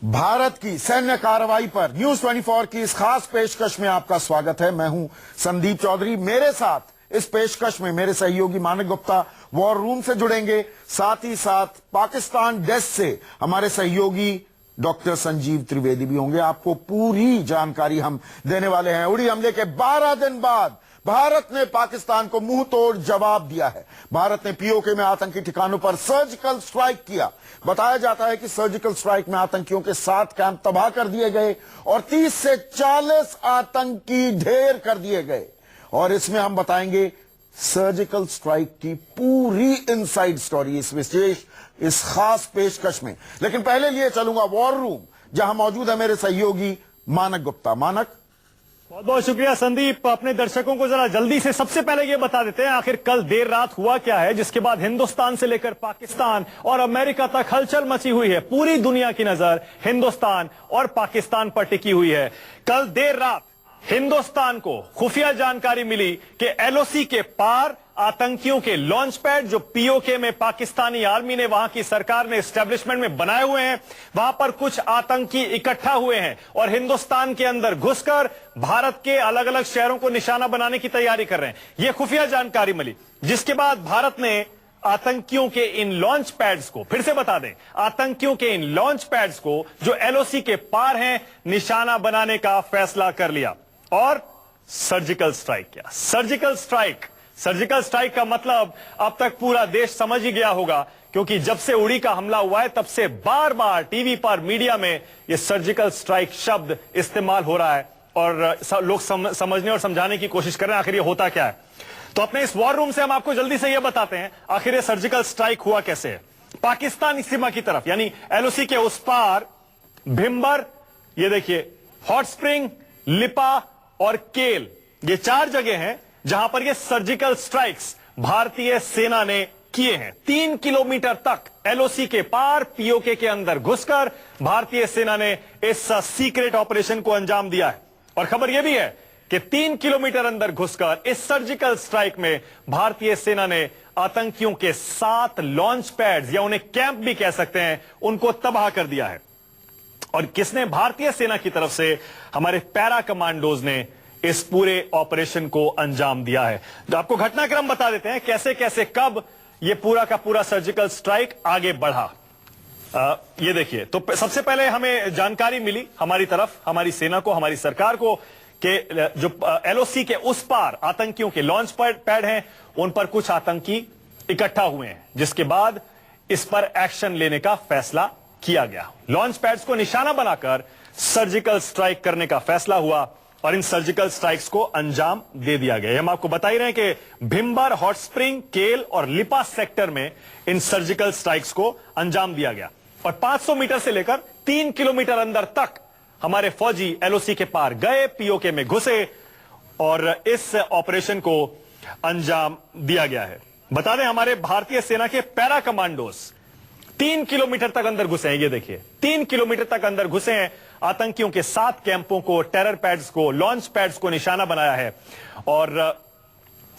भारत की सैन्य कार्रवाई पर न्यूज 24 की इस खास पेशकश में आपका स्वागत है। मैं हूं संदीप चौधरी। मेरे साथ इस पेशकश में मेरे सहयोगी मानक गुप्ता वॉर रूम से जुड़ेंगे, साथ ही साथ पाकिस्तान डेस्क से हमारे सहयोगी डॉक्टर संजीव त्रिवेदी भी होंगे। आपको पूरी जानकारी हम देने वाले हैं। उड़ी हमले के 12 दिन बाद भारत ने पाकिस्तान को मुंह तोड़ जवाब दिया है। भारत ने पीओके में आतंकी ठिकानों पर सर्जिकल स्ट्राइक किया। बताया जाता है कि सर्जिकल स्ट्राइक में आतंकियों के 7 कैंप तबाह कर दिए गए और 30 से 40 आतंकी ढेर कर दिए गए। और इसमें हम बताएंगे सर्जिकल स्ट्राइक की पूरी इनसाइड स्टोरी इस खास पेशकश में। लेकिन पहले लिए चलूंगा वॉर रूम, जहां मौजूद है मेरे सहयोगी मानक गुप्ता। मानक, बहुत बहुत शुक्रिया संदीप। अपने दर्शकों को जरा जल्दी से सबसे पहले ये बता देते हैं आखिर कल देर रात हुआ क्या है, जिसके बाद हिंदुस्तान से लेकर पाकिस्तान और अमेरिका तक हलचल मची हुई है। पूरी दुनिया की नजर हिंदुस्तान और पाकिस्तान पर टिकी हुई है। कल देर रात हिंदुस्तान को खुफिया जानकारी मिली कि एलओसी के पार आतंकियों के लॉन्च पैड जो पीओके में पाकिस्तानी आर्मी ने, वहां की सरकार ने एस्टेब्लिशमेंट में बनाए हुए हैं, वहां पर कुछ आतंकी इकट्ठा हुए हैं और हिंदुस्तान के अंदर घुसकर भारत के अलग अलग शहरों को निशाना बनाने की तैयारी कर रहे हैं। यह खुफिया जानकारी मिली, जिसके बाद भारत ने आतंकियों के इन लॉन्च पैड्स को, फिर से बता दें, आतंकियों के इन लॉन्च पैड्स को जो एलओसी के पार हैं, निशाना बनाने का फैसला कर लिया और सर्जिकल स्ट्राइक किया। सर्जिकल स्ट्राइक का मतलब अब तक पूरा देश समझ ही गया होगा, क्योंकि जब से उड़ी का हमला हुआ है तब से बार बार टीवी पर, मीडिया में यह सर्जिकल स्ट्राइक शब्द इस्तेमाल हो रहा है और लोग समझने और समझाने की कोशिश कर रहे हैं आखिर ये होता क्या है। तो अपने इस वॉर रूम से हम आपको जल्दी से यह बताते हैं आखिर ये सर्जिकल स्ट्राइक हुआ कैसे है। पाकिस्तानी सीमा की तरफ यानी एलओसी के उस पार भिम्बर, ये देखिए, हॉट स्प्रिंग, लिपा और केल, ये 4 जगह हैं जहां पर ये सर्जिकल स्ट्राइक्स भारतीय सेना ने किए हैं। 3 किलोमीटर तक एलओसी के पार पीओके के अंदर घुसकर भारतीय सेना ने इस सीक्रेट ऑपरेशन को अंजाम दिया है। और खबर यह भी है कि 3 किलोमीटर अंदर घुसकर इस सर्जिकल स्ट्राइक में भारतीय सेना ने आतंकियों के 7 लॉन्च पैड्स, या उन्हें कैंप भी कह सकते हैं, उनको तबाह कर दिया है। और किसने? भारतीय सेना की तरफ से हमारे पैरा कमांडोज ने इस पूरे ऑपरेशन को अंजाम दिया है। तो आपको घटनाक्रम बता देते हैं कैसे कैसे कब ये पूरा का पूरा सर्जिकल स्ट्राइक आगे बढ़ा। ये देखिए, तो सबसे पहले हमें जानकारी मिली हमारी तरफ, हमारी सेना को, हमारी सरकार को, कि जो एलओसी के उस पार आतंकियों के लॉन्च पैड हैं, उन पर कुछ आतंकी इकट्ठा हुए हैं, जिसके बाद इस पर एक्शन लेने का फैसला किया गया। लॉन्च पैड्स को निशाना बनाकर सर्जिकल स्ट्राइक करने का फैसला हुआ और इन सर्जिकल स्ट्राइक्स को अंजाम दे दिया गया। हम आपको बता ही रहे हैं कि भिम्बर, हॉट स्प्रिंग, केल और लिपा सेक्टर में इन सर्जिकल स्ट्राइक्स को अंजाम दिया गया। और 500 मीटर से लेकर 3 किलोमीटर अंदर तक हमारे फौजी एलओसी के पार गए, पीओके में घुसे और इस ऑपरेशन को अंजाम दिया गया है। बता दें, हमारे भारतीय सेना के पैरा कमांडोज 3 किलोमीटर तक अंदर घुसे हैं। ये देखिए, 3 किलोमीटर तक अंदर घुसे हैं, आतंकियों के 7 कैंपों को, टेरर पैड्स को, लॉन्च पैड्स को निशाना बनाया है और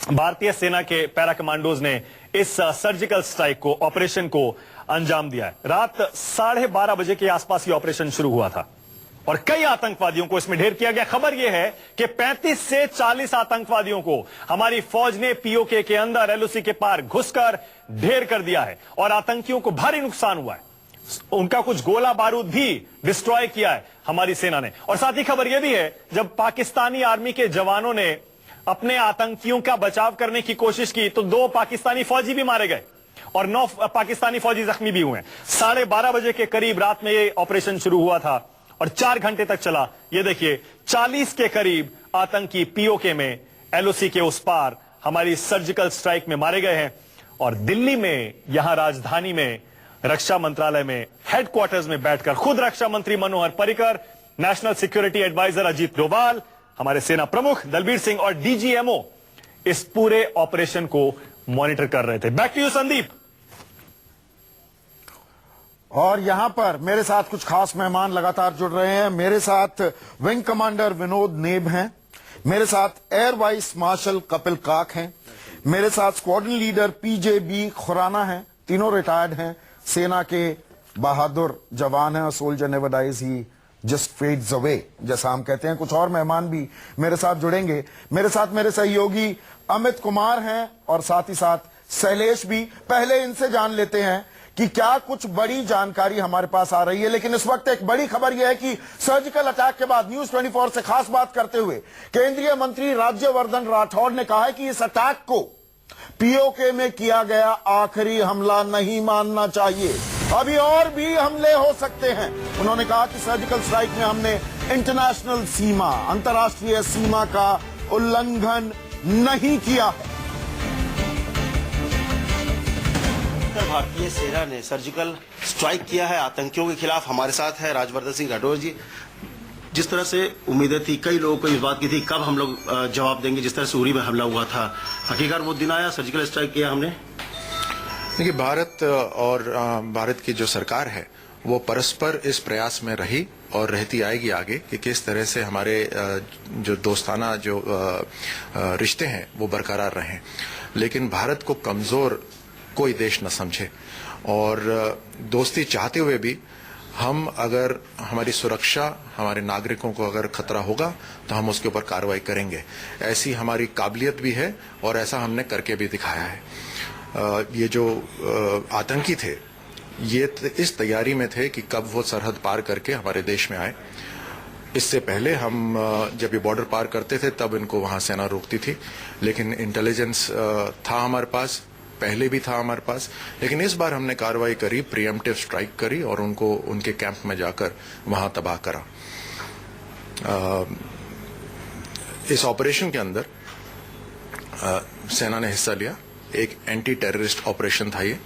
भारतीय सेना के पैरा कमांडोज ने इस सर्जिकल स्ट्राइक को, ऑपरेशन को अंजाम दिया है। रात 12:30 बजे के आसपास ये ऑपरेशन शुरू हुआ था और कई आतंकवादियों को इसमें ढेर किया गया। खबर यह है कि 35 से 40 आतंकवादियों को हमारी फौज ने पीओके के अंदर एलओसी के पार घुसकर ढेर कर दिया है और आतंकियों को भारी नुकसान हुआ है। उनका कुछ गोला बारूद भी डिस्ट्रॉय किया है हमारी सेना ने। और साथ ही खबर यह भी है, जब पाकिस्तानी आर्मी के जवानों ने अपने आतंकियों का बचाव करने की कोशिश की तो 2 पाकिस्तानी फौजी भी मारे गए और 9 पाकिस्तानी फौजी जख्मी भी हुए। 12:30 बजे के करीब रात में यह ऑपरेशन शुरू हुआ था और 4 घंटे तक चला। यह देखिए, 40 के करीब आतंकी पीओके में, एलओसी के उस पार हमारी सर्जिकल स्ट्राइक में मारे गए हैं। और दिल्ली में, यहां राजधानी में, रक्षा मंत्रालय में, हेडक्वार्टर्स में बैठकर खुद रक्षा मंत्री Manohar Parrikar, national security adviser Ajit Doval, हमारे सेना प्रमुख दलबीर सिंह और डीजीएमओ इस पूरे ऑपरेशन को मॉनिटर कर रहे थे। Back to you Sandeep. और यहां पर मेरे साथ कुछ खास मेहमान लगातार जुड़ रहे हैं। मेरे साथ विंग कमांडर विनोद नेब हैं, मेरे साथ एयर वाइस मार्शल कपिल काक हैं, मेरे साथ स्क्वाड्रन लीडर पीजेबी खुराना हैं, तीनों रिटायर्ड हैं सेना के बहादुर जवान है, सोल्जर नेवर डाइज, ही जस्ट फेड्स अवे, जैसा हम कहते हैं। कुछ और मेहमान भी मेरे साथ जुड़ेंगे। मेरे साथ मेरे सहयोगी अमित कुमार हैं और साथ ही साथ शैलेश भी। पहले इनसे जान लेते हैं कि क्या कुछ बड़ी जानकारी हमारे पास आ रही है। लेकिन इस वक्त एक बड़ी खबर यह है कि सर्जिकल अटैक के बाद न्यूज 24 से खास बात करते हुए केंद्रीय मंत्री राज्यवर्धन राठौड़ ने कहा है कि इस अटैक को पीओके में किया गया आखिरी हमला नहीं मानना चाहिए, अभी और भी हमले हो सकते हैं। उन्होंने कहा कि सर्जिकल स्ट्राइक में हमने इंटरनेशनल सीमा, अंतर्राष्ट्रीय सीमा का उल्लंघन नहीं किया है। भारतीय सेना ने सर्जिकल स्ट्राइक किया है आतंकियों के खिलाफ। हमारे साथ है राज्यवर्धन सिंह राठौड़ जी। जिस तरह से उम्मीदें थी, कई लोगों को इस बात की थी कब हम लोग जवाब देंगे, जिस तरह से उरी में हमला हुआ था, आखिरकार वो दिन आया, सर्जिकल स्ट्राइक किया हमने। देखिए, भारत और भारत की जो सरकार है वो परस्पर इस प्रयास में रही और रहती आएगी आगे कि किस तरह से हमारे जो दोस्ताना जो रिश्ते हैं वो बरकरार रहें। लेकिन भारत को कमजोर कोई देश न समझे और दोस्ती चाहते हुए भी हम अगर हमारी सुरक्षा, हमारे नागरिकों को अगर खतरा होगा तो हम उसके ऊपर कार्रवाई करेंगे। ऐसी हमारी काबिलियत भी है और ऐसा हमने करके भी दिखाया है। ये जो आतंकी थे ये इस तैयारी में थे कि कब वो सरहद पार करके हमारे देश में आए। इससे पहले हम जब ये बॉर्डर पार करते थे तब इनको वहां सेना रोकती थी, लेकिन इंटेलिजेंस था हमारे पास, पहले भी था हमारे पास। लेकिन इस बार हमने कार्रवाई करी, प्रीएम्प्टिव स्ट्राइक करी और उनको उनके कैंप में जाकर वहां तबाह करा। इस ऑपरेशन के अंदर सेना ने हिस्सा लिया। एक एंटी टेररिस्ट ऑपरेशन था ये।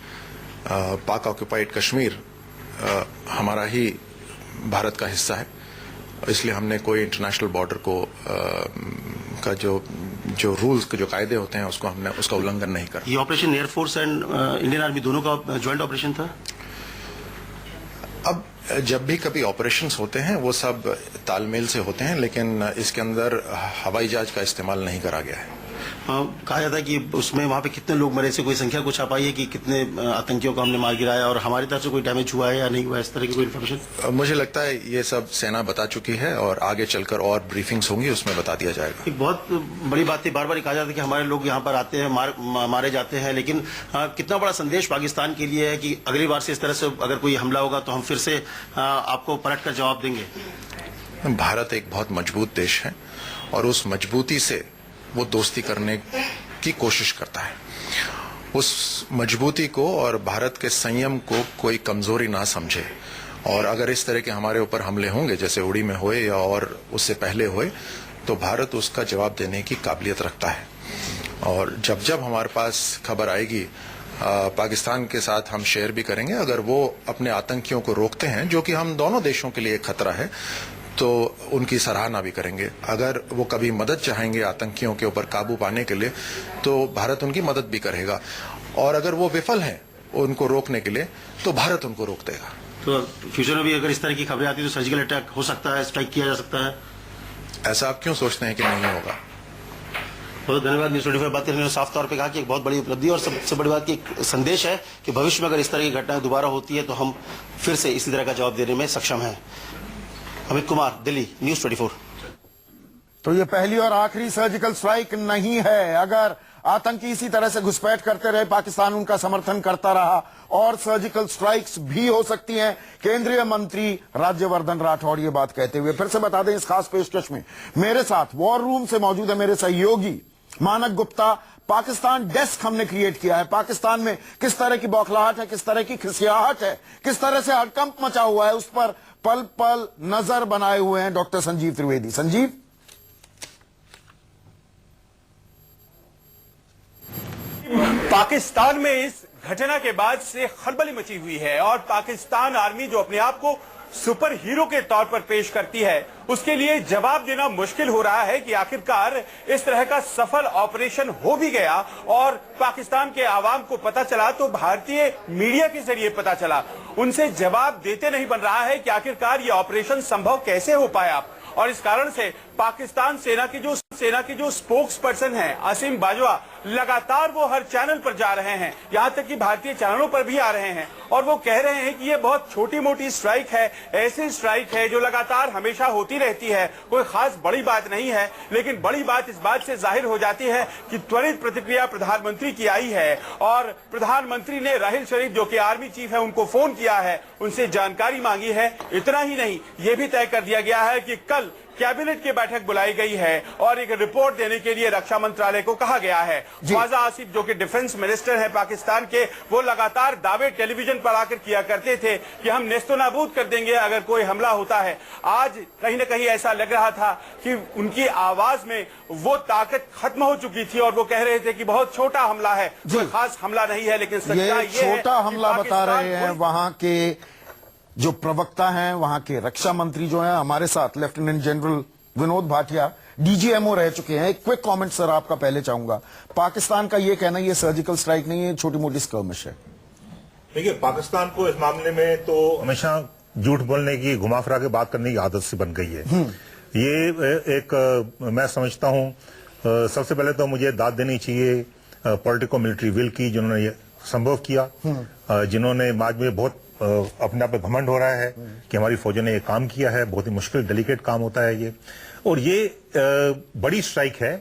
पाक ऑक्युपाइड कश्मीर हमारा ही भारत का हिस्सा है, इसलिए हमने कोई इंटरनेशनल बॉर्डर को का जो रूल्स के जो कायदे होते हैं उसका उल्लंघन नहीं करा। ये operation air force and Indian army दोनों का ज्वाइंट ऑपरेशन था। अब जब भी कभी ऑपरेशंस होते हैं वो सब तालमेल से होते हैं, लेकिन इसके अंदर हवाई जहाज का इस्तेमाल नहीं करा गया है। कहा जाता है कि उसमें वहां पे कितने लोग मरे, से कोई संख्या कुछ आ पाई है कि कितने आतंकियों को हमने मार गिराया और हमारी तरफ से कोई डैमेज हुआ है या नहीं हुआ, इस तरह की कोई इन्फॉर्मेशन? मुझे लगता है ये सब सेना बता चुकी है और आगे चलकर और ब्रीफिंग्स होंगी, उसमें बता दिया जाएगा। एक बहुत बड़ी बात थी, बार बार कहा जाता है कि हमारे लोग यहाँ पर आते हैं, मारे जाते हैं, लेकिन कितना बड़ा संदेश पाकिस्तान के लिए है कि अगली बार से इस तरह से अगर कोई हमला होगा तो हम फिर से आपको पलट कर जवाब देंगे। भारत एक बहुत मजबूत देश है और उस मजबूती से वो दोस्ती करने की कोशिश करता है। उस मजबूती को और भारत के संयम को कोई कमजोरी ना समझे, और अगर इस तरह के हमारे ऊपर हमले होंगे जैसे उड़ी में हुए या और उससे पहले हुए तो भारत उसका जवाब देने की काबिलियत रखता है। और जब जब हमारे पास खबर आएगी पाकिस्तान के साथ हम शेयर भी करेंगे। अगर वो अपने आतंकियों को रोकते हैं, जो कि हम दोनों देशों के लिए खतरा है, तो उनकी सराहना भी करेंगे। अगर वो कभी मदद चाहेंगे आतंकियों के ऊपर काबू पाने के लिए तो भारत उनकी मदद भी करेगा, और अगर वो विफल हैं उनको रोकने के लिए तो भारत उनको रोक देगा। तो फ्यूचर में भी अगर इस तरह की खबरें आती है तो सर्जिकल अटैक हो सकता है, स्ट्राइक किया जा सकता है। ऐसा आप क्यों सोचते हैं कि नहीं होगा? बहुत धन्यवाद। न्यूज़ 24 बात करने ने साफ तौर पे कहा कि एक बहुत बड़ी उपलब्धि और सबसे बड़ी बात की एक संदेश है कि भविष्य में अगर इस तरह की घटनाएं दोबारा होती है तो हम फिर से इसी तरह का जवाब देने में सक्षम हैं। अमित कुमार, दिल्ली, न्यूज़ 24। तो ये पहली और आखिरी सर्जिकल स्ट्राइक नहीं है। अगर आतंकी इसी तरह से घुसपैठ करते रहे, पाकिस्तान उनका समर्थन करता रहा, और सर्जिकल स्ट्राइक्स भी हो सकती हैं। केंद्रीय मंत्री राज्यवर्धन राठौड़ ये बात कहते हुए फिर से बता दें, इस खास पेशकश में मेरे साथ वॉर रूम से मौजूद है मेरे सहयोगी मानक गुप्ता। पाकिस्तान डेस्क हमने क्रिएट किया है। पाकिस्तान में किस तरह की बौखलाहट है, किस तरह की खिसियाहट है, किस तरह से हड़कंप मचा हुआ है, उस पर पल पल नजर बनाए हुए हैं डॉक्टर संजीव त्रिवेदी। संजीव, पाकिस्तान में इस घटना के बाद से खलबली मची हुई है और पाकिस्तान आर्मी जो अपने आप को सुपर हीरो के तौर पर पेश करती है, उसके लिए जवाब देना मुश्किल हो रहा है कि आखिरकार इस तरह का सफल ऑपरेशन हो भी गया और पाकिस्तान के आवाम को पता चला तो भारतीय मीडिया के जरिए पता चला। उनसे जवाब देते नहीं बन रहा है कि आखिरकार यह ऑपरेशन संभव कैसे हो पाया, और इस कारण से पाकिस्तान सेना के जो सेना के जो स्पोक्स पर्सन हैं असीम बाजवा लगातार वो हर चैनल पर जा रहे हैं, यहाँ तक कि भारतीय चैनलों पर भी आ रहे हैं और वो कह रहे हैं कि ये बहुत छोटी मोटी स्ट्राइक है, ऐसी स्ट्राइक है जो लगातार हमेशा होती रहती है, कोई खास बड़ी बात नहीं है। लेकिन बड़ी बात इस बात से जाहिर हो जाती है कि त्वरित प्रतिक्रिया प्रधानमंत्री की आई है और प्रधानमंत्री ने राहिल शरीफ जो कि आर्मी चीफ है उनको फोन किया है, उनसे जानकारी मांगी है। इतना ही नहीं, ये भी तय कर दिया गया है कि कल कैबिनेट की बैठक बुलाई गई है और एक रिपोर्ट देने के लिए रक्षा मंत्रालय को कहा गया है। ख्वाजा आसिफ जो कि डिफेंस मिनिस्टर हैं पाकिस्तान के, वो लगातार दावे टेलीविजन पर आकर किया करते थे कि हम नेस्तनाबूद कर देंगे अगर कोई हमला होता है। आज कहीं न कहीं ऐसा लग रहा था कि उनकी आवाज में वो ताकत खत्म हो चुकी थी और वो कह रहे थे कि बहुत छोटा हमला है, कोई खास हमला नहीं है। लेकिन सच्चाई ये है छोटा हमला बता रहे हैं वहां के जो प्रवक्ता हैं, वहां के रक्षा मंत्री जो हैं। हमारे साथ lieutenant general Vinod Bhatia DGMO रह चुके हैं। एक क्विक कमेंट सर आपका पहले चाहूंगा। पाकिस्तान का ये कहना ये सर्जिकल स्ट्राइक नहीं है, छोटी मोटी स्कर्मिश है। देखिए, पाकिस्तान को इस मामले में तो हमेशा झूठ बोलने की, घुमा फिरा के बात करने की आदत से बन गई है। ये एक मैं समझता हूं सबसे पहले तो मुझे दाद देनी चाहिए पॉलिटिको मिलिट्री विल की, जिन्होंने ये संभव किया, जिन्होंने बाद में बहुत अपने आप पे घमंड हो रहा है कि हमारी फौजों ने ये काम किया है। बहुत ही मुश्किल डेलिकेट काम होता है ये, और ये बड़ी स्ट्राइक है।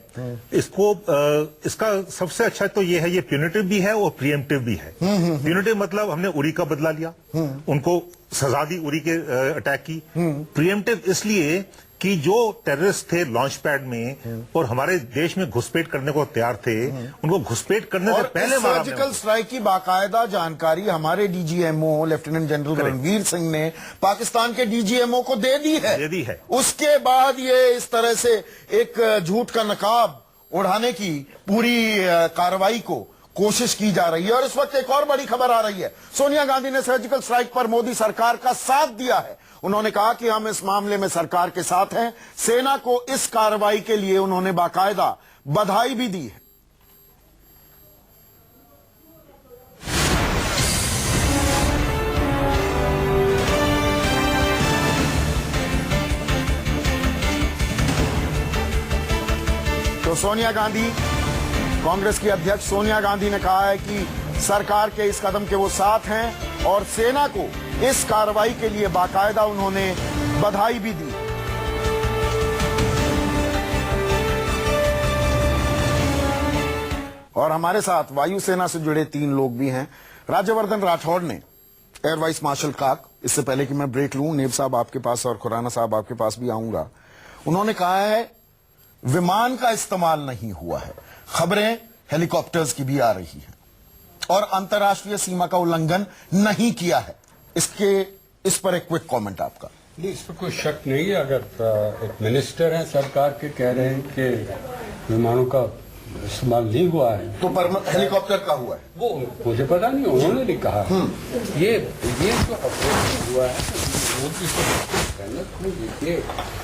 इसका सबसे अच्छा तो ये है, ये प्यूनिटिव भी है और प्रिएम्प्टिव भी है। प्यूनिटिव मतलब हमने उरी का बदला लिया, उनको सजा दी उरी के अटैक की। प्रिएम्प्टिव इसलिए कि जो टेररिस्ट थे लॉन्च पैड में और हमारे देश में घुसपैठ करने को तैयार थे, उनको घुसपैठ करने से पहले मारा। सर्जिकल स्ट्राइक की बाकायदा जानकारी हमारे DGMO lieutenant general Ranveer Singh ने पाकिस्तान के डीजीएमओ को दे दी है। उसके बाद ये इस तरह से एक झूठ का नकाब उड़ाने की पूरी कार्रवाई को कोशिश की जा रही है। और इस वक्त एक और बड़ी खबर आ रही है, सोनिया गांधी ने सर्जिकल स्ट्राइक पर मोदी सरकार का साथ दिया है। उन्होंने कहा कि हम इस मामले में सरकार के साथ हैं। सेना को इस कार्रवाई के लिए उन्होंने बाकायदा बधाई भी दी है। तो सोनिया गांधी, कांग्रेस की अध्यक्ष सोनिया गांधी ने कहा है कि सरकार के इस कदम के वो साथ हैं और सेना को इस कार्रवाई के लिए बाकायदा उन्होंने बधाई भी दी। और हमारे साथ वायुसेना से जुड़े 3 लोग भी हैं। राज्यवर्धन राठौड़ ने, एयर वाइस मार्शल काक, इससे पहले कि मैं ब्रेक लूं, नेब साहब आपके पास और खुराना साहब आपके पास भी आऊंगा, उन्होंने कहा है विमान का इस्तेमाल नहीं हुआ है, खबरें हेलीकॉप्टर्स की भी आ रही हैं और अंतर्राष्ट्रीय सीमा का उल्लंघन नहीं किया है। इस पर एक क्विक कमेंट आपका। नहीं, इस पर कोई शक नहीं है। अगर एक मिनिस्टर हैं सरकार के कह रहे हैं कि विमानों का इस्तेमाल नहीं हुआ है, तो हेलीकॉप्टर का हुआ है, वो मुझे पता नहीं, उन्होंने नहीं कहा। ये जो अप्रोच हुआ है मोदी से, ये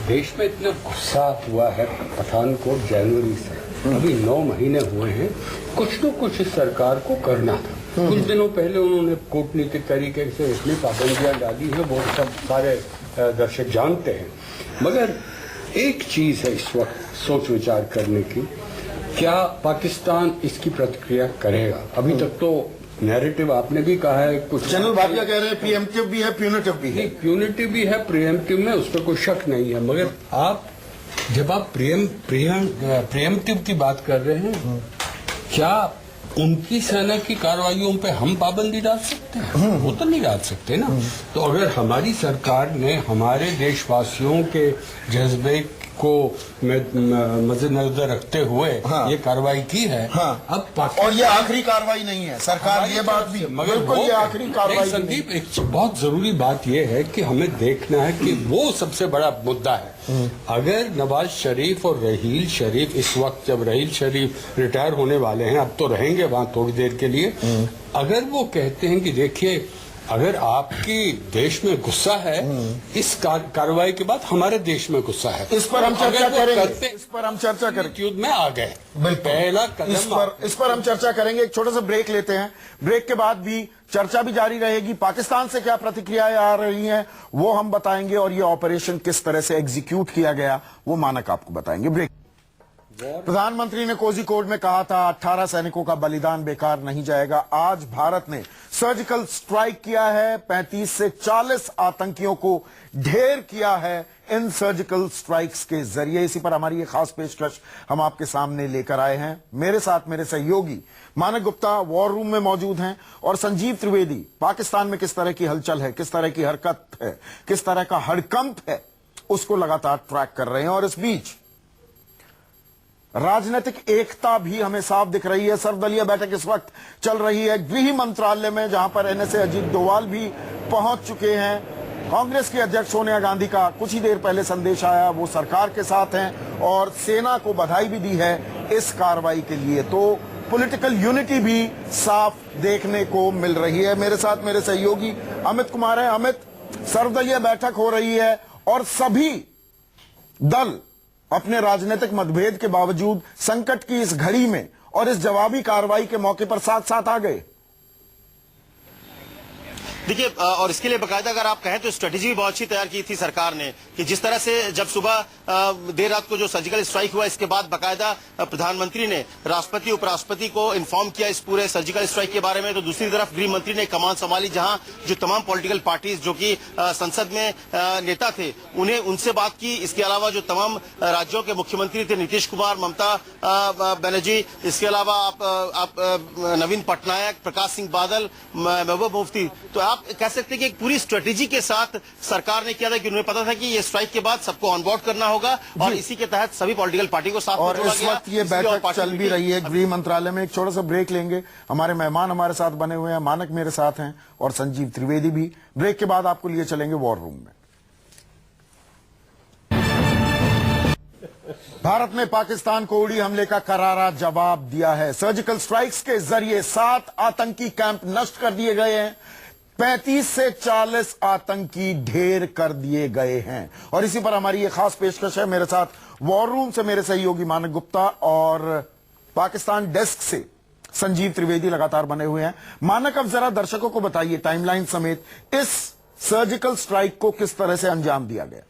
देश में इतना गुस्सा हुआ है पठानकोट जनवरी से, अभी 9 महीने हुए हैं। कुछ तो कुछ इस सरकार को करना था। कुछ दिनों पहले उन्होंने कूटनीतिक तरीके से इतनी पाबंदियां डाली है, वो सब सारे दर्शक जानते हैं। मगर एक चीज है इस वक्त सोच विचार करने की, क्या पाकिस्तान इसकी प्रतिक्रिया करेगा? अभी तक तो नैरेटिव आपने भी कहा है, कुछ जनरल भाटिया कह रहे हैं प्रीएम्प्टिव भी है, प्यूनिटिव भी है। प्यूनिटिव भी है, प्रीएम्प्टिव में उस पर कोई शक नहीं है। मगर जब आप प्रीएम्प्टिव की बात कर रहे हैं, क्या उनकी सेना की कार्रवाइयों पे हम पाबंदी डाल सकते हैं? वो तो नहीं डाल सकते ना। तो अगर हमारी सरकार ने हमारे देशवासियों के जज्बे को मद्देनजर रखते हुए ये कार्रवाई की है, अब और ये आखिरी कार्रवाई नहीं है, सरकार ये बात भी, बिल्कुल ये आखिरी कार्रवाई। संदीप, एक बहुत जरूरी बात ये है कि हमें देखना है कि वो सबसे बड़ा मुद्दा है। अगर नवाज शरीफ और रहील शरीफ, इस वक्त जब रहील शरीफ रिटायर होने वाले हैं, अब तो रहेंगे वहां थोड़ी देर के लिए, अगर वो कहते हैं कि देखिए अगर आपकी देश में गुस्सा है, इस कार्रवाई के बाद हमारे देश में गुस्सा है, इस पर हम चर्चा करेंगे। इस पर हम चर्चा करेंगे। युद्ध में आ गए, पहला कदम इस पर हम चर्चा करेंगे। एक छोटा सा ब्रेक लेते हैं, ब्रेक के बाद भी चर्चा भी जारी रहेगी। पाकिस्तान से क्या प्रतिक्रियाएं आ रही हैं वो हम बताएंगे और ये ऑपरेशन किस तरह से एग्जीक्यूट किया गया वो मानक आपको बताएंगे। ब्रेक। प्रधानमंत्री ने कोझिकोड में कहा था 18 सैनिकों का बलिदान बेकार नहीं जाएगा। आज भारत ने सर्जिकल स्ट्राइक किया है, 35 से 40 आतंकियों को ढेर किया है इन सर्जिकल स्ट्राइक्स के जरिए। इसी पर हमारी ये खास पेशकश हम आपके सामने लेकर आए हैं। मेरे साथ मेरे सहयोगी मानक गुप्ता वॉर रूम में मौजूद हैं और संजीव त्रिवेदी पाकिस्तान में किस तरह की हलचल है, किस तरह की हरकत है, किस तरह का हड़कंप है, उसको लगातार ट्रैक कर रहे हैं। और इस बीच राजनीतिक एकता भी हमें साफ दिख रही है। सर्वदलीय बैठक इस वक्त चल रही है गृह मंत्रालय में, जहां पर एनएसए अजीत डोवाल भी पहुंच चुके हैं। कांग्रेस की अध्यक्ष सोनिया गांधी का कुछ ही देर पहले संदेश आया, वो सरकार के साथ हैं और सेना को बधाई भी दी है इस कार्रवाई के लिए। तो पॉलिटिकल यूनिटी भी साफ देखने को मिल रही है। मेरे साथ मेरे सहयोगी अमित कुमार हैं। अमित, सर्वदलीय बैठक हो रही है और सभी दल अपने राजनीतिक मतभेद के बावजूद संकट की इस घड़ी में और इस जवाबी कार्रवाई के मौके पर साथ साथ आ गए। देखिए, और इसके लिए बकायदा अगर आप कहें तो स्ट्रेटेजी भी बहुत अच्छी तैयार की थी सरकार ने कि जिस तरह से जब सुबह देर रात को जो सर्जिकल स्ट्राइक हुआ, इसके बाद बकायदा प्रधानमंत्री ने राष्ट्रपति उपराष्ट्रपति को इन्फॉर्म किया इस पूरे सर्जिकल स्ट्राइक के बारे में। तो दूसरी तरफ गृह मंत्री ने कमान संभाली, जहां जो तमाम पॉलिटिकल पार्टीज जो कि संसद में नेता थे उन्हें उनसे बात की। इसके अलावा जो तमाम राज्यों के मुख्यमंत्री थे, नीतीश कुमार, ममता बनर्जी, इसके अलावा आप नवीन पटनायक, प्रकाश सिंह बादल, महबूबा मुफ्ती, तो आप कह सकते हैं कि एक पूरी स्ट्रेटेजी के साथ सरकार ने किया था कि उन्हें पता था कि ये स्ट्राइक के बाद सबको ऑनबोर्ड करना होगा और इसी के तहत सभी पॉलिटिकल पार्टी को साथ में जोड़ा गया। और इस वक्त ये बैठक चल भी रही है गृह मंत्रालय में। एक छोटा सा ब्रेक लेंगे। हमारे मेहमान हमारे साथ बने हुए हैं, मानक मेरे साथ हैं और संजीव त्रिवेदी भी। ब्रेक के बाद आपको लिए चलेंगे वॉर रूम में। भारत ने पाकिस्तान को उड़ी हमले का करारा जवाब दिया है। सर्जिकल स्ट्राइक्स के जरिए 7 आतंकी कैंप नष्ट कर दिए गए हैं, 35 से 40 आतंकी ढेर कर दिए गए हैं। और इसी पर हमारी ये खास पेशकश है। मेरे साथ वॉर रूम से मेरे सहयोगी मानक गुप्ता और पाकिस्तान डेस्क से संजीव त्रिवेदी लगातार बने हुए हैं। मानक, अब जरा दर्शकों को बताइए टाइमलाइन समेत इस सर्जिकल स्ट्राइक को किस तरह से अंजाम दिया गया।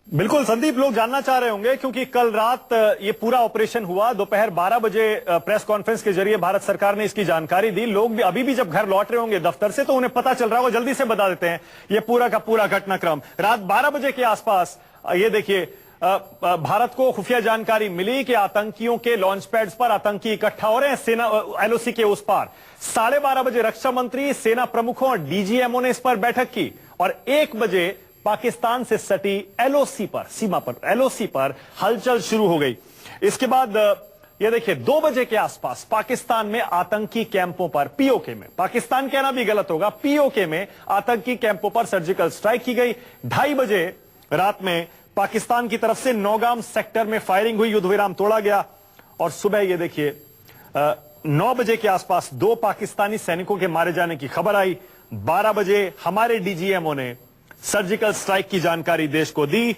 बिल्कुल संदीप, लोग जानना चाह रहे होंगे क्योंकि कल रात ये पूरा ऑपरेशन हुआ। दोपहर 12 बजे प्रेस कॉन्फ्रेंस के जरिए भारत सरकार ने इसकी जानकारी दी। लोग भी अभी भी जब घर लौट रहे होंगे दफ्तर से तो उन्हें पता चल रहा होगा। जल्दी से बता देते हैं ये पूरा का पूरा घटनाक्रम। रात 12 बजे के आसपास ये देखिए, भारत को खुफिया जानकारी मिली कि आतंकियों के लॉन्च पैड्स पर आतंकी इकट्ठा हो रहे हैं सेना एलओसी के उस पार। 12:30 बजे रक्षा मंत्री, सेना प्रमुखों और डीजीएमओ ने इस पर बैठक की और 1 बजे पाकिस्तान से सटी एलओसी पर, सीमा पर एलओसी पर हलचल शुरू हो गई। इसके बाद ये देखिए 2 बजे के आसपास पाकिस्तान में आतंकी कैंपों पर, पीओके में, पाकिस्तान कहना भी गलत होगा, पीओके में आतंकी कैंपों पर सर्जिकल स्ट्राइक की गई। 2:30 बजे रात में पाकिस्तान की तरफ से नौगाम सेक्टर में फायरिंग हुई, युद्ध विराम तोड़ा गया। और सुबह ये देखिए 9 बजे के आसपास 2 पाकिस्तानी सैनिकों के मारे जाने की खबर आई। 12 बजे हमारे डीजीएमओ ने सर्जिकल स्ट्राइक की जानकारी देश को दी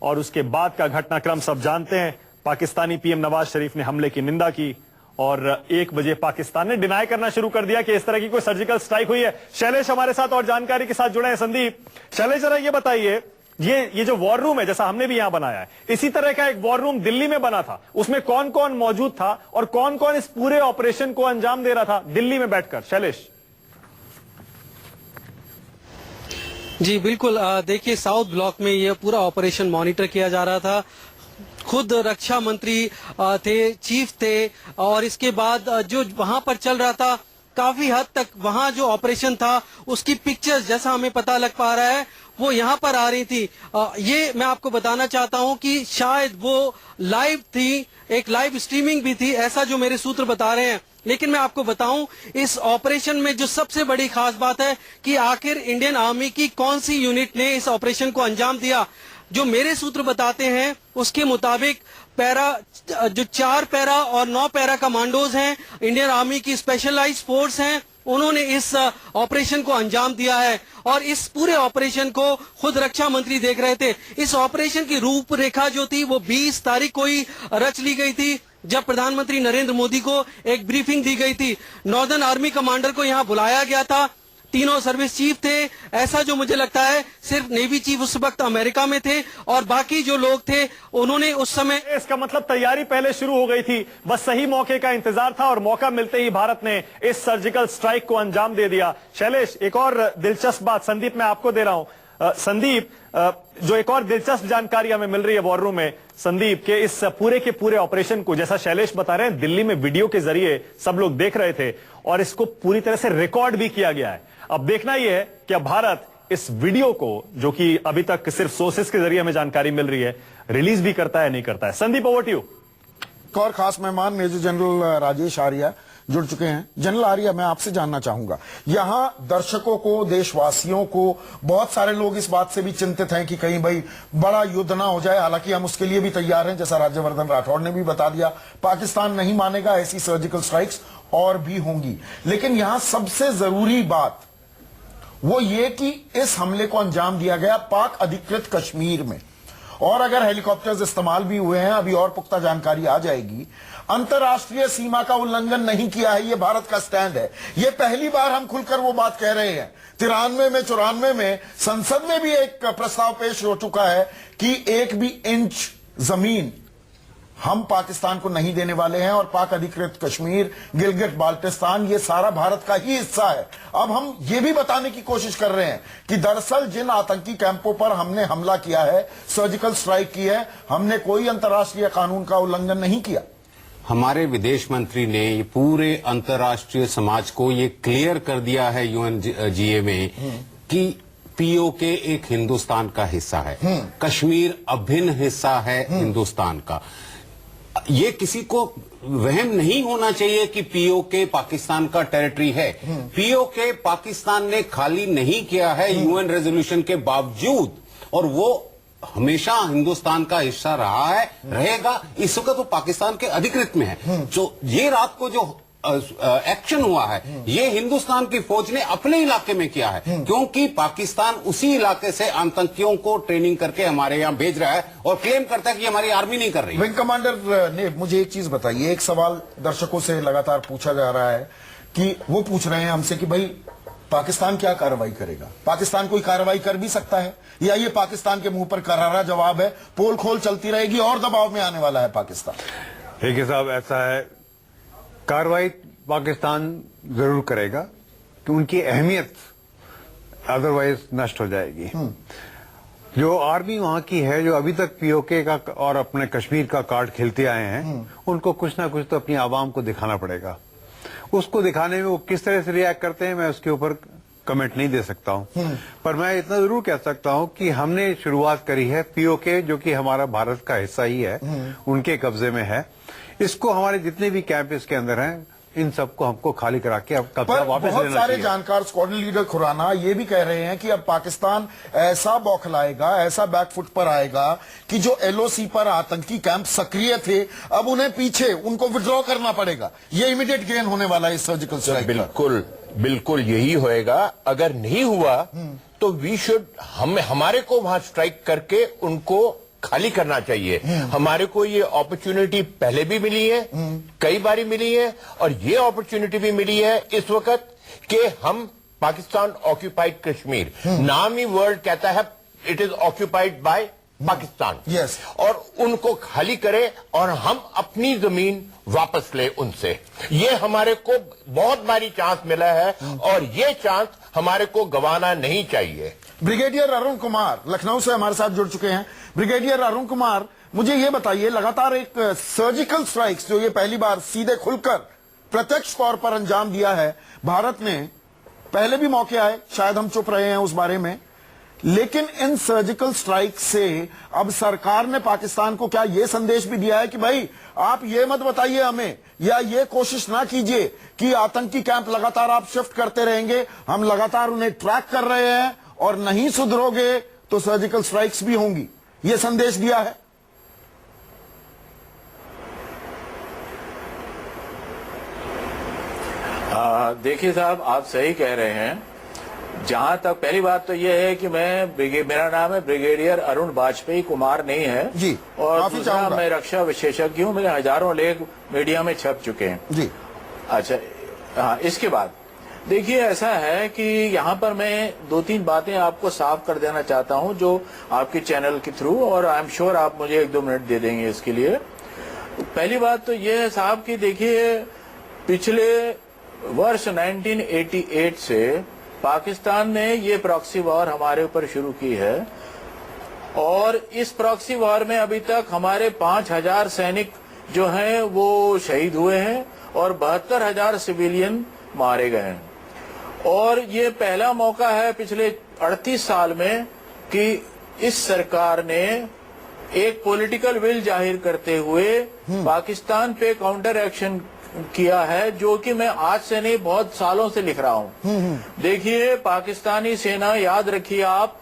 और उसके बाद का घटनाक्रम सब जानते हैं। पाकिस्तानी पीएम नवाज शरीफ ने हमले की निंदा की और 1 बजे पाकिस्तान ने डिनाई करना शुरू कर दिया कि इस तरह की कोई सर्जिकल स्ट्राइक हुई है। शैलेश हमारे साथ और जानकारी के साथ जुड़े हैं। संदीप, शैलेश जरा ये बताइए, ये जो वॉर रूम है जैसा हमने भी यहां बनाया है, इसी तरह का एक वॉर रूम दिल्ली में बना था, उसमें कौन कौन मौजूद था और कौन कौन इस पूरे ऑपरेशन को अंजाम दे रहा था दिल्ली में बैठकर? शैलेश। जी बिल्कुल, देखिए साउथ ब्लॉक में ये पूरा ऑपरेशन मॉनिटर किया जा रहा था। खुद रक्षा मंत्री थे, चीफ थे और इसके बाद जो वहां पर चल रहा था काफी हद तक वहां जो ऑपरेशन था उसकी पिक्चर्स जैसा हमें पता लग पा रहा है वो यहाँ पर आ रही थी। ये मैं आपको बताना चाहता हूँ कि शायद वो लाइव थी, एक लाइव स्ट्रीमिंग भी थी, ऐसा जो मेरे सूत्र बता रहे हैं। लेकिन मैं आपको बताऊं इस ऑपरेशन में जो सबसे बड़ी खास बात है कि आखिर इंडियन आर्मी की कौन सी यूनिट ने इस ऑपरेशन को अंजाम दिया। जो मेरे सूत्र बताते हैं उसके मुताबिक जो 4 पैरा और 9 पैरा कमांडोज हैं, इंडियन आर्मी की स्पेशलाइज्ड फोर्स हैं, उन्होंने इस ऑपरेशन को अंजाम दिया है और इस पूरे ऑपरेशन को खुद रक्षा मंत्री देख रहे थे। इस ऑपरेशन की रूपरेखा जो थी वो 20 तारीख को ही रच ली गई थी, जब प्रधानमंत्री नरेंद्र मोदी को एक ब्रीफिंग दी गई थी। नॉर्दर्न आर्मी कमांडर को यहां बुलाया गया था। तीनों सर्विस चीफ थे। ऐसा जो मुझे लगता है सिर्फ नेवी चीफ उस वक्त अमेरिका में थे और बाकी जो लोग थे उन्होंने उस समय, इसका मतलब तैयारी पहले शुरू हो गई थी, बस सही मौके का इंतजार था और मौका मिलते ही भारत ने इस सर्जिकल स्ट्राइक को अंजाम दे दिया। शैलेश, एक और दिलचस्प बात संदीप मैं आपको दे रहा हूं। संदीप, जो एक और दिलचस्प जानकारी हमें मिल रही है वॉर रूम में संदीप के इस पूरे के पूरे ऑपरेशन को, जैसा शैलेश बता रहे हैं, दिल्ली में वीडियो के जरिए सब लोग देख रहे थे और इसको पूरी तरह से रिकॉर्ड भी किया गया है। अब देखना यह है कि अब भारत इस वीडियो को, जो कि अभी तक सिर्फ सोर्सेस के जरिए हमें जानकारी मिल रही है, रिलीज भी करता है नहीं करता है। Sandeep, over to you. एक और खास मेहमान मेजर जनरल राजेश आर्या जुड़ चुके हैं। जनरल आर्या, मैं आपसे जानना चाहूंगा, यहां दर्शकों को, देशवासियों को, बहुत सारे लोग इस बात से भी चिंतित हैं कि कहीं भाई बड़ा युद्ध ना हो जाए। हालांकि हम उसके लिए भी तैयार हैं, जैसा राज्यवर्धन राठौड़ ने भी बता दिया, पाकिस्तान नहीं मानेगा, ऐसी सर्जिकल स्ट्राइक्स और भी होंगी। लेकिन यहां सबसे जरूरी बात वो ये कि इस हमले को अंजाम दिया गया पाक अधिकृत कश्मीर में, और अगर हेलीकॉप्टर्स इस्तेमाल भी हुए हैं, अभी और पुख्ता जानकारी आ जाएगी। अंतर्राष्ट्रीय सीमा का उल्लंघन नहीं किया है, यह भारत का स्टैंड है। यह पहली बार हम खुलकर वो बात कह रहे हैं। 93 में, 94 में संसद में भी एक प्रस्ताव पेश हो चुका है कि एक भी इंच जमीन हम पाकिस्तान को नहीं देने वाले हैं, और पाक अधिकृत कश्मीर, गिलगिट बाल्टिस्तान, ये सारा भारत का ही हिस्सा है। अब हम ये भी बताने की कोशिश कर रहे हैं कि दरअसल जिन आतंकी कैंपों पर हमने हमला किया है, सर्जिकल स्ट्राइक की है, हमने कोई अंतर्राष्ट्रीय कानून का उल्लंघन नहीं किया। हमारे विदेश मंत्री ने ये पूरे अंतर्राष्ट्रीय समाज को ये क्लियर कर दिया है यूएनजीए में कि पीओके एक हिंदुस्तान का हिस्सा है, कश्मीर अभिन्न हिस्सा है हिंदुस्तान का। ये किसी को वहम नहीं होना चाहिए कि पीओके पाकिस्तान का टेरिटरी है। पीओके पाकिस्तान ने खाली नहीं किया है यूएन रेजोल्यूशन के बावजूद, और वो हमेशा हिंदुस्तान का हिस्सा रहा है, रहेगा। इस वक्त तो पाकिस्तान के अधिकृत में है। जो ये रात को जो एक्शन हुआ है, ये हिंदुस्तान की फौज ने अपने इलाके में किया है, क्योंकि पाकिस्तान उसी इलाके से आतंकियों को ट्रेनिंग करके हमारे यहां भेज रहा है और क्लेम करता है कि हमारी आर्मी नहीं कर रही। विंग कमांडर ने मुझे एक चीज बताइए, एक सवाल दर्शकों से लगातार पूछा जा रहा है कि वो पूछ रहे हैं हमसे कि भाई पाकिस्तान क्या कार्रवाई करेगा? पाकिस्तान कोई कार्रवाई कर भी सकता है, या ये पाकिस्तान के मुंह पर करारा जवाब है, पोल खोल चलती रहेगी और दबाव में आने वाला है पाकिस्तान? देखिए साहब, ऐसा है, कार्रवाई पाकिस्तान जरूर करेगा कि उनकी अहमियत अदरवाइज नष्ट हो जाएगी। जो आर्मी वहां की है, जो अभी तक पीओके का और अपने कश्मीर का कार्ड खेलते आए हैं, उनको कुछ ना कुछ तो अपनी आवाम को दिखाना पड़ेगा। उसको दिखाने में वो किस तरह से रिएक्ट करते हैं, मैं उसके ऊपर कमेंट नहीं दे सकता हूं, पर मैं इतना जरूर कह सकता हूं कि हमने शुरुआत करी है। पीओके जो कि हमारा भारत का हिस्सा ही है, उनके कब्जे में है। इसको हमारे जितने भी कैंप इसके अंदर हैं, इन सबको हमको खाली करा के अब कब्जा वापस बहुत लेना सारे चाहिए। जानकार, स्क्वाड्रन लीडर खुराना ये भी कह रहे हैं कि अब पाकिस्तान ऐसा बौखलाएगा, ऐसा बैकफुट पर आएगा कि जो एलओसी पर आतंकी कैंप सक्रिय थे, अब उन्हें पीछे उनको विड्रॉ करना पड़ेगा। ये इमीडिएट गेन होने वाला है इस सर्जिकल स्ट्राइक। बिल्कुल बिल्कुल यही होएगा। अगर नहीं हुआ तो वी शुड, हमारे को वहां स्ट्राइक करके उनको खाली करना चाहिए। हमारे को ये अपॉर्चुनिटी पहले भी मिली है, कई बारी मिली है, और ये अपॉर्चुनिटी भी मिली है इस वक्त कि हम पाकिस्तान ऑक्यूपाइड कश्मीर, नाम ही वर्ल्ड कहता है it is occupied by Pakistan, yes, और उनको खाली करें और हम अपनी जमीन वापस ले उनसे। ये हमारे को बहुत बारी चांस मिला है और ये चांस हमारे को गंवाना नहीं चाहिए। ब्रिगेडियर अरुण कुमार लखनऊ से हमारे साथ जुड़ चुके हैं। ब्रिगेडियर अरुण कुमार, मुझे ये बताइए, लगातार एक सर्जिकल स्ट्राइक्स जो ये पहली बार सीधे खुलकर प्रत्यक्ष तौर पर अंजाम दिया है भारत ने, पहले भी मौके आए, शायद हम चुप रहे हैं उस बारे में, लेकिन इन सर्जिकल स्ट्राइक से अब सरकार ने पाकिस्तान को क्या यह संदेश भी दिया है कि भाई आप ये मत बताइए हमें, या ये कोशिश ना कीजिए कि आतंकी कैंप लगातार आप शिफ्ट करते रहेंगे, हम लगातार उन्हें ट्रैक कर रहे हैं और नहीं सुधरोगे तो सर्जिकल स्ट्राइक्स भी होंगी, ये संदेश दिया है? देखिए साहब, आप सही कह रहे हैं। जहां तक पहली बात तो यह है कि मेरा नाम है ब्रिगेडियर अरुण वाजपेयी कुमार नहीं है जी, और दूसरा मैं रक्षा विशेषज्ञ हूं। मेरे हजारों लेख मीडिया में छप चुके हैं जी। अच्छा, हाँ, इसके बाद देखिए, ऐसा है कि यहाँ पर मैं 2-3 बातें आपको साफ कर देना चाहता हूँ जो आपके चैनल के थ्रू, और आई एम श्योर आप मुझे 1-2 मिनट दे देंगे इसके लिए। पहली बात तो ये है साहब कि देखिए, पिछले वर्ष 1988 से पाकिस्तान ने ये प्रॉक्सी वॉर हमारे ऊपर शुरू की है, और इस प्रॉक्सी वॉर में अभी तक हमारे 5000 सैनिक जो हैं वो शहीद हुए हैं और 72,000 सिविलियन मारे गए हैं। और ये पहला मौका है पिछले 38 साल में कि इस सरकार ने एक पॉलिटिकल विल जाहिर करते हुए पाकिस्तान पे काउंटर एक्शन किया है, जो कि मैं आज से नहीं बहुत सालों से लिख रहा हूं। देखिए, पाकिस्तानी सेना, याद रखिए आप,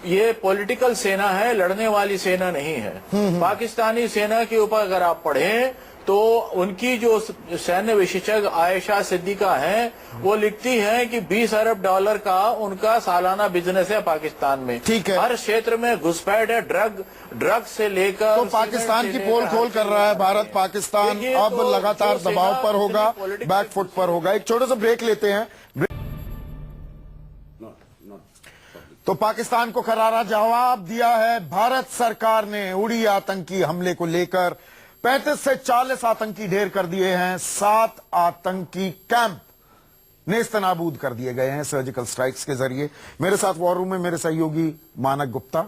ये पॉलिटिकल सेना है, लड़ने वाली सेना नहीं है। पाकिस्तानी सेना के ऊपर अगर आप पढ़ें तो उनकी जो सैन्य विशेषज्ञ आयशा सिद्दीका हैं, वो लिखती हैं कि $20 अरब का उनका सालाना बिजनेस है पाकिस्तान में। ठीक है, हर क्षेत्र में घुसपैठ है, ड्रग से लेकर। तो पाकिस्तान की पोल खोल कर रहा है भारत। पाकिस्तान अब लगातार दबाव पर होगा, बैकफुट पर होगा। एक छोटे से ब्रेक लेते हैं। तो पाकिस्तान को करारा जवाब दिया है भारत सरकार ने। उड़ी आतंकी हमले को लेकर 35 से 40 आतंकी ढेर कर दिए हैं। 7 आतंकी कैंप नेस्तनाबूद कर दिए गए हैं सर्जिकल स्ट्राइक्स के जरिए। मेरे साथ वॉर रूम में मेरे सहयोगी मानक गुप्ता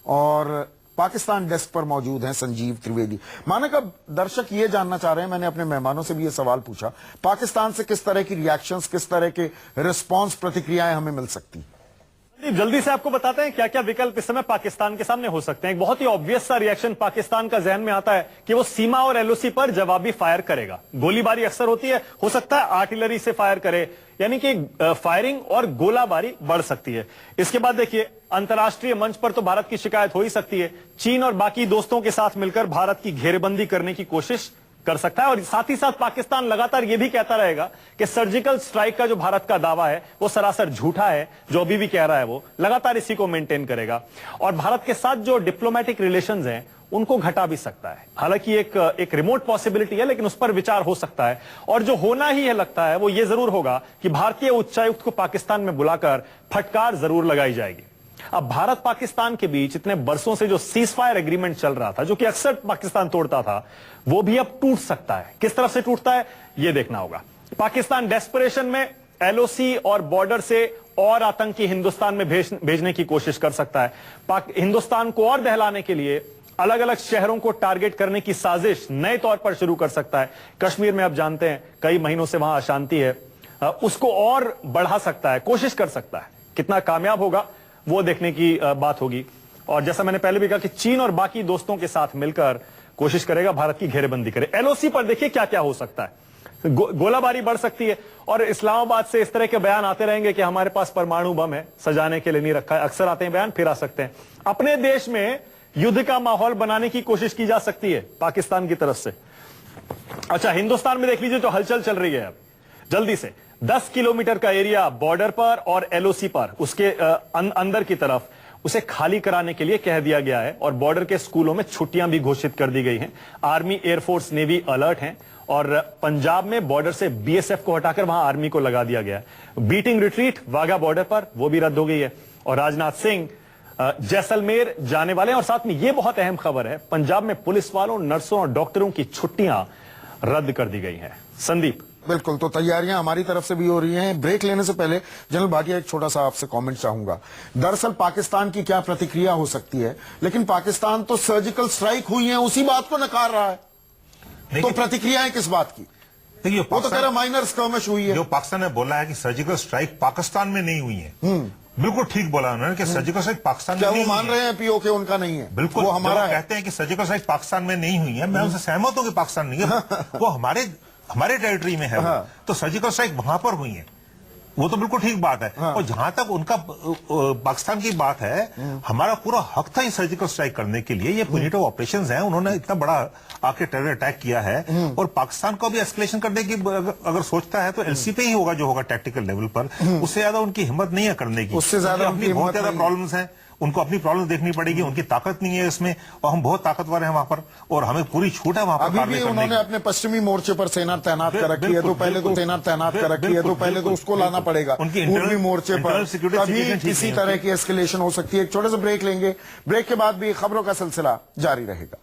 और पाकिस्तान डेस्क पर मौजूद हैं संजीव त्रिवेदी। मानक, अब दर्शक ये जानना चाह रहे हैं, मैंने अपने मेहमानों से भी ये सवाल पूछा, पाकिस्तान से किस तरह की रिएक्शंस, किस तरह के रिस्पॉन्स, प्रतिक्रियाएं हमें मिल सकती? जल्दी से आपको बताते हैं क्या क्या विकल्प इस समय पाकिस्तान के सामने हो सकते हैं। एक बहुत ही ऑब्वियस सा रिएक्शन पाकिस्तान का जहन में आता है कि वो सीमा और एलओसी पर जवाबी फायर करेगा। गोलीबारी अक्सर होती है, हो सकता है आर्टिलरी से फायर करे, यानी कि फायरिंग और गोलाबारी बढ़ सकती है। इसके बाद देखिए, अंतर्राष्ट्रीय मंच पर तो भारत की शिकायत हो ही सकती है। चीन और बाकी दोस्तों के साथ मिलकर भारत की घेरेबंदी करने की कोशिश कर सकता है, और साथ ही साथ पाकिस्तान लगातार यह भी कहता रहेगा कि सर्जिकल स्ट्राइक का जो भारत का दावा है वो सरासर झूठा है। जो अभी भी कह रहा है वो लगातार इसी को मेंटेन करेगा, और भारत के साथ जो डिप्लोमेटिक रिलेशंस हैं उनको घटा भी सकता है। हालांकि एक रिमोट पॉसिबिलिटी है, लेकिन उस पर विचार हो सकता है। और जो होना ही है लगता है वो ये जरूर होगा कि भारतीय उच्चायुक्त को पाकिस्तान में बुलाकर फटकार जरूर लगाई जाएगी। अब भारत पाकिस्तान के बीच इतने बरसों से जो सीज फायर एग्रीमेंट चल रहा था, जो कि अक्सर पाकिस्तान तोड़ता था, वो भी अब टूट सकता है। किस तरफ से टूटता है ये देखना होगा। पाकिस्तान डेस्परेशन में एलओसी और बॉर्डर से और आतंकी हिंदुस्तान में भेजने की कोशिश कर सकता है। हिंदुस्तान को और दहलाने के लिए अलग अलग शहरों को टारगेट करने की साजिश नए तौर पर शुरू कर सकता है। कश्मीर में आप जानते हैं कई महीनों से वहां अशांति है, उसको और बढ़ा सकता है, कोशिश कर सकता है। कितना कामयाब होगा वो देखने की बात होगी। और जैसा मैंने पहले भी कहा कि चीन और बाकी दोस्तों के साथ मिलकर कोशिश करेगा भारत की घेरेबंदी करे। एलओसी पर देखिए क्या क्या हो सकता है। गोलाबारी बढ़ सकती है, और इस्लामाबाद से इस तरह के बयान आते रहेंगे कि हमारे पास परमाणु बम है, सजाने के लिए नहीं रखा है। अक्सर आते हैं बयान, फिर आ सकते हैं। अपने देश में युद्ध का माहौल बनाने की कोशिश की जा सकती है पाकिस्तान की तरफ से। अच्छा, हिंदुस्तान में देख लीजिए जो हलचल चल रही है अब जल्दी से। 10 किलोमीटर का एरिया बॉर्डर पर और एलओसी पर, उसके अंदर की तरफ, उसे खाली कराने के लिए कह दिया गया है, और बॉर्डर के स्कूलों में छुट्टियां भी घोषित कर दी गई हैं। आर्मी, एयरफोर्स, नेवी अलर्ट हैं, और पंजाब में बॉर्डर से बीएसएफ को हटाकर वहां आर्मी को लगा दिया गया है। बीटिंग रिट्रीट वाघा बॉर्डर पर, वो भी रद्द हो गई है, और राजनाथ सिंह जैसलमेर जाने वाले हैं। और साथ में यह बहुत अहम खबर है, पंजाब में पुलिस वालों, नर्सों और डॉक्टरों की छुट्टियां रद्द कर दी गई हैं। संदीप। बिल्कुल, तो तैयारियां हमारी तरफ से भी हो रही हैं। ब्रेक लेने से पहले जनरल भाटिया, एक छोटा सा आपसे कमेंट चाहूंगा। दरअसल पाकिस्तान की क्या प्रतिक्रिया हो सकती है, लेकिन पाकिस्तान तो सर्जिकल स्ट्राइक हुई है उसी बात को नकार रहा है, तो प्रतिक्रियाएं किस बात की? देखिए, वो तो कह रहा माइनर स्कर्मिश हुई है। जो पाकिस्तान ने बोला है कि सर्जिकल स्ट्राइक पाकिस्तान में नहीं हुई है, बिल्कुल ठीक बोला उन्होंने कि सर्जिकल स्ट्राइक पाकिस्तान में नहीं हुई है। मान रहे हैं पीओके उनका नहीं है? बिल्कुल, वो हमारा कहते हैं कि सर्जिकल स्ट्राइक पाकिस्तान में नहीं हुई है, मैं उनसे सहमत हूं कि पाकिस्तान नहीं है, वो हमारे टेरिटरी में है। हाँ। तो सर्जिकल स्ट्राइक वहां पर हुई है, वो तो बिल्कुल ठीक बात है। हाँ। और जहां तक उनका पाकिस्तान की बात है, हमारा पूरा हक था इस सर्जिकल स्ट्राइक करने के लिए। ये प्यूनिटिव ऑपरेशंस हैं, उन्होंने इतना बड़ा आके टेरर अटैक किया है, और पाकिस्तान को भी एस्केलेशन करने की अगर सोचता है तो एलसी पे ही होगा, जो होगा टैक्टिकल लेवल पर। उससे ज्यादा उनकी हिम्मत नहीं है करने की। उससे ज्यादा अपनी बहुत ज्यादा प्रॉब्लम्स हैं, उनको अपनी प्रॉब्लम देखनी पड़ेगी, उनकी ताकत नहीं है इसमें, और हम बहुत ताकतवर हैं वहां पर, और हमें पूरी छूट है वहां पर अभी कार्रवाई भी करने उन्होंने की। अपने पश्चिमी मोर्चे पर सेना तैनात कर रखी है, तो बिल्कुल, पहले तो बिल्कुल। सेना तैनात कर रखी है, तो बिल्कुल, पहले तो उसको लाना बिल्कुल। पड़ेगा उनकी पूर्वी मोर्चे पर। इंटरनल सिक्योरिटी कभी सिचुएशन ठीक किसी नहीं तरह की एस्केलेशन हो सकती है। एक छोटे से ब्रेक लेंगे, ब्रेक के बाद भी खबरों का सिलसिला जारी रहेगा।